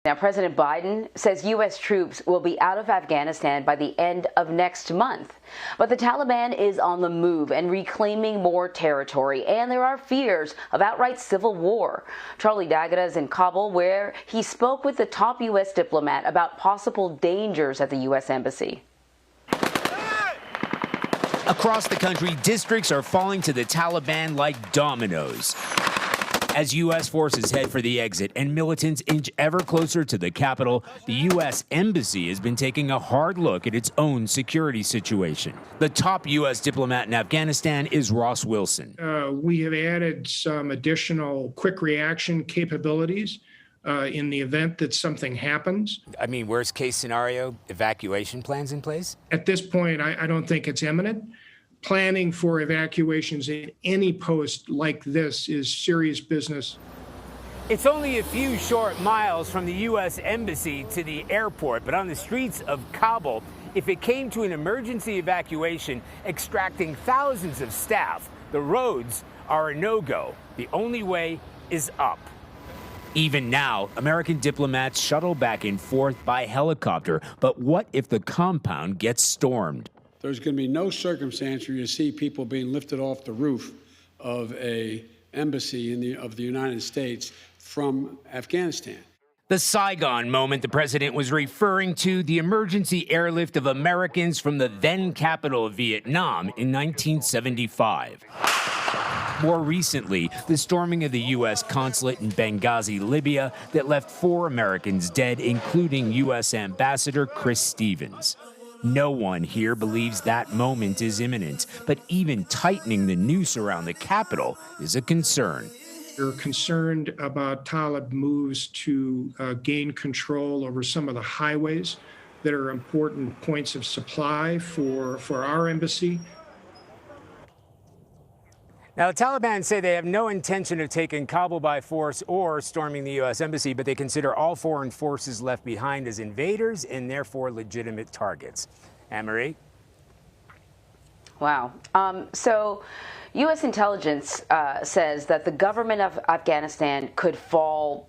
Now, President Biden says U.S. troops will be out of Afghanistan by the end of next month. But the Taliban is on the move and reclaiming more territory, and there are fears of outright civil war. Charlie D'Agata is in Kabul, where he spoke with the top U.S. diplomat about possible dangers at the U.S. Embassy. Across the country, districts are falling to the Taliban like dominoes. As U.S. forces head for the exit and militants inch ever closer to the capital, the U.S. Embassy has been taking a hard look at its own security situation. The top U.S. diplomat in Afghanistan is Ross Wilson. We have added some additional quick reaction capabilities in the event that something happens. I mean, worst case scenario, evacuation plans in place? At this point, I don't think it's imminent. Planning for evacuations in any post like this is serious business. It's only a few short miles from the U.S. Embassy to the airport, but on the streets of Kabul, if it came to an emergency evacuation extracting thousands of staff, the roads are a no-go. The only way is up. Even now, American diplomats shuttle back and forth by helicopter. But what if the compound gets stormed? There's going to be no circumstance where you see people being lifted off the roof of an embassy of the United States from Afghanistan. The Saigon moment the president was referring to, the emergency airlift of Americans from the then capital of Vietnam in 1975. More recently, the storming of the U.S. consulate in Benghazi, Libya, that left 4 Americans dead, including U.S. Ambassador Chris Stevens. No one here believes that moment is imminent, but even tightening the noose around the capital is a concern. We're concerned about Taliban moves to gain control over some of the highways that are important points of supply for our embassy. Now, the Taliban say they have no intention of taking Kabul by force or storming the U.S. Embassy, but they consider all foreign forces left behind as invaders and therefore legitimate targets. Anne-Marie? Wow. So U.S. intelligence says that the government of Afghanistan could fall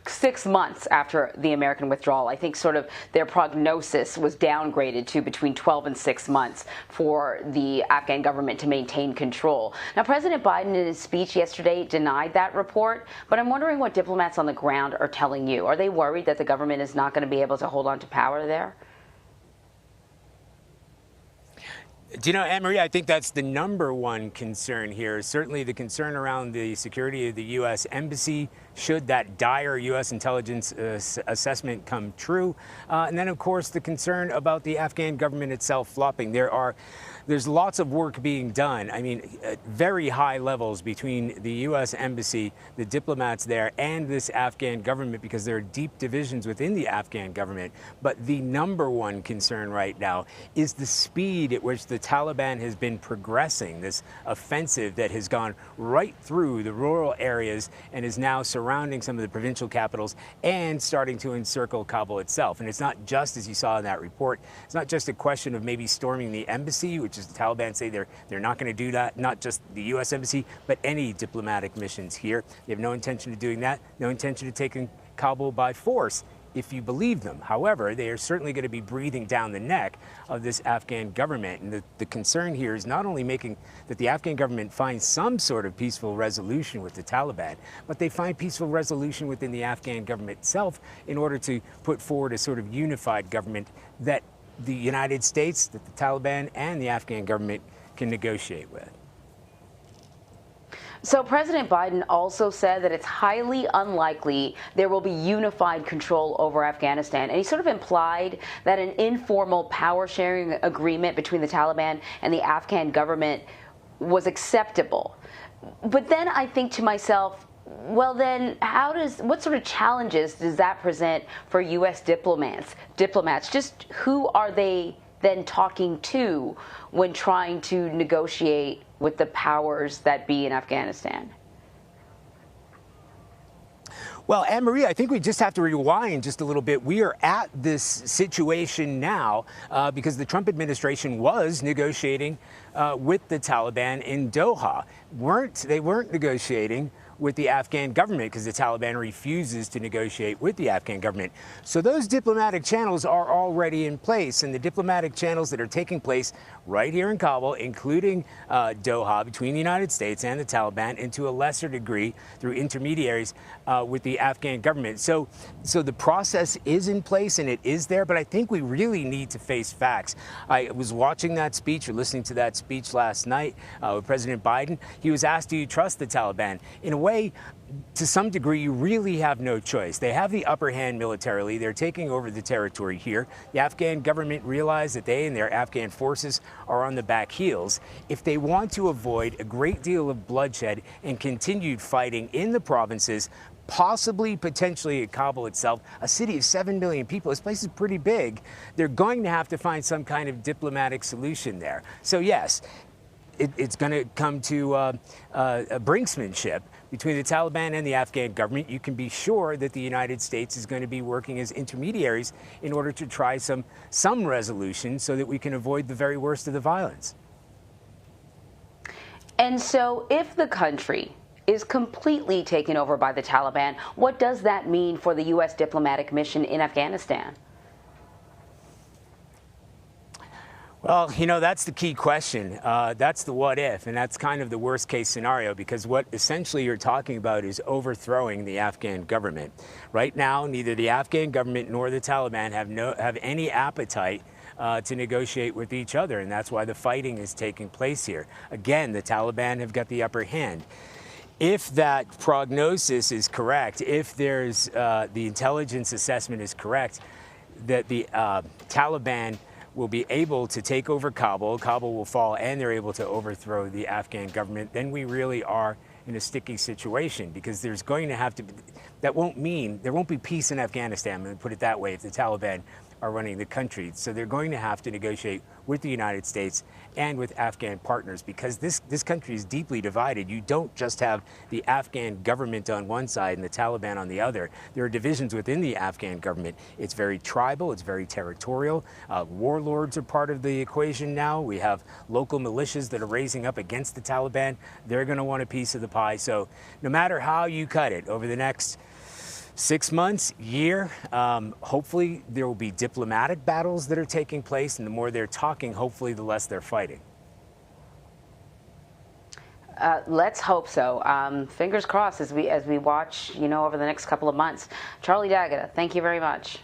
6 months after the American withdrawal. I think sort of their prognosis was downgraded to between 12 and 6 months for the Afghan government to maintain control. Now, President Biden in his speech yesterday denied that report, but I'm wondering what diplomats on the ground are telling you. Are they worried that the government is not going to be able to hold on to power there? Do you know, Anne-Marie, I think that's the number one concern here. Certainly the concern around the security of the U.S. Embassy, should that dire U.S. intelligence assessment come true. And then, of course, the concern about the Afghan government itself flopping. There's lots of work being done. I mean, at very high levels between the U.S. Embassy, the diplomats there, and this Afghan government, because there are deep divisions within the Afghan government. But the number one concern right now is the speed at which the Taliban has been progressing, this offensive that has gone right through the rural areas and is now surrounding some of the provincial capitals and starting to encircle Kabul itself. And it's not just, as you saw in that report, it's not just a question of maybe storming the embassy, which is the Taliban say they're not going to do that, not just the U.S. Embassy, but any diplomatic missions here. They have no intention of doing that, no intention of taking Kabul by force, if you believe them. However, they are certainly going to be breathing down the neck of this Afghan government. And the concern here is not only making that the Afghan government find some sort of peaceful resolution with the Taliban, but they find peaceful resolution within the Afghan government itself in order to put forward a sort of unified government that the United States, that the Taliban and the Afghan government can negotiate with. So President Biden also said that it's highly unlikely there will be unified control over Afghanistan. And he sort of implied that an informal power-sharing agreement between the Taliban and the Afghan government was acceptable. But then I think to myself, well, then what sort of challenges does that present for U.S. diplomats? Just who are they then talking to when trying to negotiate with the powers that be in Afghanistan? Well, Anne-Marie, I think we just have to rewind just a little bit. We are at this situation now because the Trump administration was negotiating with the Taliban in Doha. They weren't negotiating with the Afghan government because the Taliban refuses to negotiate with the Afghan government. So those diplomatic channels are already in place, and the diplomatic channels that are taking place right here in Kabul, including Doha, between the United States and the Taliban, and to a lesser degree through intermediaries with the Afghan government. So the process is in place and it is there, but I think we really need to face facts. I was watching that speech or listening to that speech last night with President Biden. He was asked, do you trust the Taliban? In a way, to some degree, you really have no choice. They have the upper hand militarily. They're taking over the territory here. The Afghan government realized that they and their Afghan forces are on the back heels. If they want to avoid a great deal of bloodshed and continued fighting in the provinces, possibly, potentially at Kabul itself, a city of 7 million people, this place is pretty big, they're going to have to find some kind of diplomatic solution there. So yes, it's going to come to a brinksmanship between the Taliban and the Afghan government. You can be sure that the United States is going to be working as intermediaries in order to try some resolution so that we can avoid the very worst of the violence. And so if the country is completely taken over by the Taliban, what does that mean for the U.S. diplomatic mission in Afghanistan? Well, you know, that's the key question. That's the what if, and that's kind of the worst case scenario, because what essentially you're talking about is overthrowing the Afghan government. Right now, neither the Afghan government nor the Taliban have any appetite to negotiate with each other, and that's why the fighting is taking place here. Again, the Taliban have got the upper hand. If that prognosis is correct, if there's the intelligence assessment is correct, that the Taliban will be able to take over Kabul, Kabul will fall, and they're able to overthrow the Afghan government, then we really are in a sticky situation, because there's going to have to be, that won't mean, there won't be peace in Afghanistan, let me put it that way, if the Taliban are running the country. So they're going to have to negotiate with the United States and with Afghan partners, because this country is deeply divided. You don't just have the Afghan government on one side and the Taliban on the other. There are divisions within the Afghan government. It's very tribal, it's very territorial. Warlords are part of the equation now. We have local militias that are raising up against the Taliban. They're going to want a piece of the pie. So no matter how you cut it over the next 6 months, year, hopefully there will be diplomatic battles that are taking place, and the more they're talking, hopefully the less they're fighting. Let's hope so. Fingers crossed as we watch, over the next couple of months. Charlie D'Agata, thank you very much.